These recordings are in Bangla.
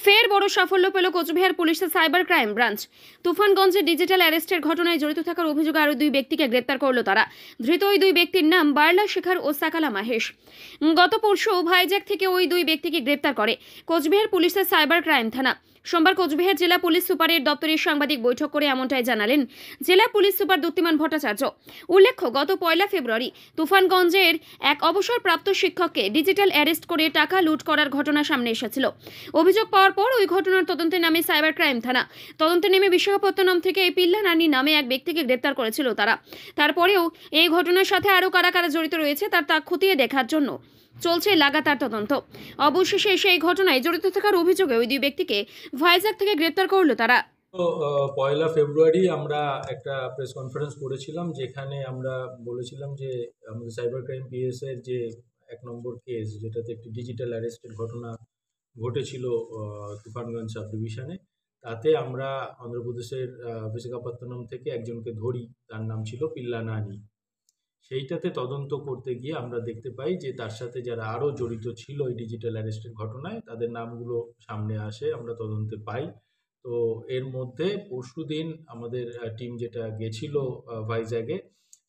ফের বড় সাফল্য পেল কোচবিহার পুলিশের সাইবার ক্রাইম ব্রাঞ্চ। তুফানগঞ্জে ডিজিটাল অ্যারেস্টের ঘটনায় জড়িত থাকার অভিযোগে আরও দুই ব্যক্তিকে গ্রেপ্তার করল তারা। ধৃত ওই দুই ব্যক্তির নাম বার্লা শেখর ও সাকালা মাহেশ। গত পরশু ভাইজ্যাক থেকে ওই দুই ব্যক্তিকে গ্রেপ্তার করে কোচবিহার পুলিশের সাইবার ক্রাইম থানা। সোমবার কোচবিহার জেলা পুলিশ সুপারের দপ্তরের সাংবাদিক বৈঠক করে এমনটাই জানালেন জেলা পুলিশ সুপার দ্যুতিমান ভট্টাচার্য। উল্লেখ্য, গত 1 ফেব্রুয়ারি তুফানগঞ্জের এক অবসরপ্রাপ্ত শিক্ষককে ডিজিটাল অ্যারেস্ট করে টাকা লুট করার ঘটনা সামনে এসেছিল। অভিযোগ পাওয়ার পর ওই ঘটনার তদন্তে নামে সাইবার ক্রাইম থানা। তদন্তে নেমে বিশাখাপত্তনম থেকে এই পিল্লা নানি নামে এক ব্যক্তিকে গ্রেপ্তার করেছিল তারা। তারপরেও এই ঘটনার সাথে আরও কারা কারা জড়িত রয়েছে তা খতিয়ে দেখার জন্য চলছে লাগাতার তদন্ত। অবশেষে সেই ঘটনায় জড়িত থাকার অভিযোগে ওই দুই ব্যক্তিকে ভাইজ্যাক থেকে গ্রেপ্তার করলো তারা। তো 1 ফেব্রুয়ারি আমরা একটা প্রেস কনফারেন্স করেছিলাম, যেখানে আমরা বলেছিলাম যে আমাদের সাইবার ক্রাইম পিএস এর যে 1 নম্বর কেস, যেটাতে একটি ডিজিটাল অ্যারেস্টের ঘটনা ঘটেছিল তুফানগঞ্জ সাব ডিভিশনে, তাতে আমরা অন্ধ্রপ্রদেশের বিশাখাপত্তনম থেকে একজনকে ধরি, তার নাম ছিল পিল্লা নানি। সেইটাতে তদন্ত করতে গিয়ে আমরা দেখতে পাই যে তার সাথে যারা আরও জড়িত ছিল এই ডিজিটাল অ্যারেস্টের ঘটনায়, তাদের নামগুলো সামনে আসে, আমরা তদন্তে পাই। তো এর মধ্যে পরশুদিন আমাদের টিম যেটা গেছিল ভাইজ্যাগে,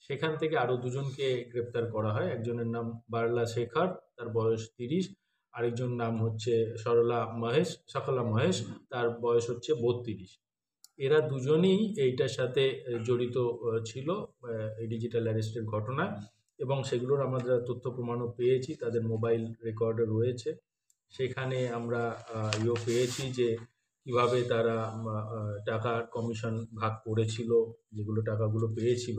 সেখান থেকে আরও দুজনকে গ্রেপ্তার করা হয়। একজনের নাম বার্লা শেখর, তার বয়স 30। আরেকজন নাম হচ্ছে সাকালা মহেশ, তার বয়স হচ্ছে 32। এরা দুজনেই এইটার সাথে জড়িত ছিল এই ডিজিটাল অ্যারেস্টের ঘটনায়, এবং সেগুলোর আমরা তথ্য প্রমাণও পেয়েছি, তাদের মোবাইল রেকর্ডে রয়েছে। সেখানে আমরা পেয়েছি যে কিভাবে তারা টাকার কমিশন ভাগ করেছিল, যেগুলো টাকাগুলো পেয়েছিল।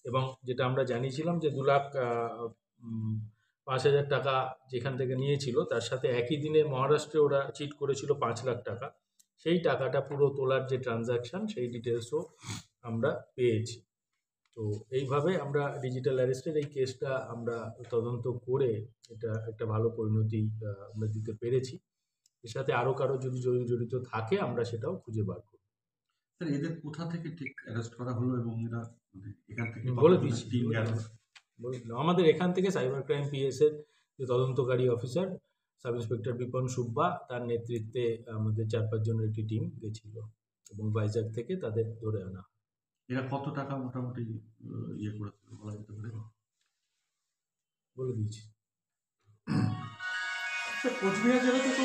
এবং যেটা আমরা জানিয়েছিলাম যে 2,05,000 টাকা যেখান থেকে নিয়েছিল, তার সাথে একই দিনে মহারাষ্ট্রে ওরা চিট করেছিল 5 লাখ টাকা। সেই টাকাটা পুরো তোলার যে ট্রানজাকশন, সেই ডিটেলসও আমরা পেয়েছি। তো এইভাবে আমরা ডিজিটাল অ্যারেস্টের এই কেসটা আমরা তদন্ত করে এটা একটা ভালো পরিণতি আমরা দিতে পেরেছি। এর সাথে আরও কারো যদি জড়িত থাকে, আমরা সেটাও খুঁজে বার করব। স্যার, এদের কোথা থেকে ঠিক অ্যারেস্ট করা হলো এবং এরা এখান থেকে বলে দিচ্ছি, আমাদের এখান থেকে সাইবার ক্রাইম পিএস এর যে তদন্তকারী officer sub inspector Bipon Subba, তার নেতৃত্বে আমাদের 4-5 জনের একটি টিম গেছিল এবং ভাইজ্যাক থেকে তাদের ধরে আনা। এরা কত টাকা মোটামুটি করেছিল বলা যেতে পারে? বলে দিয়েছি। কোচবিহার জেলাতে তো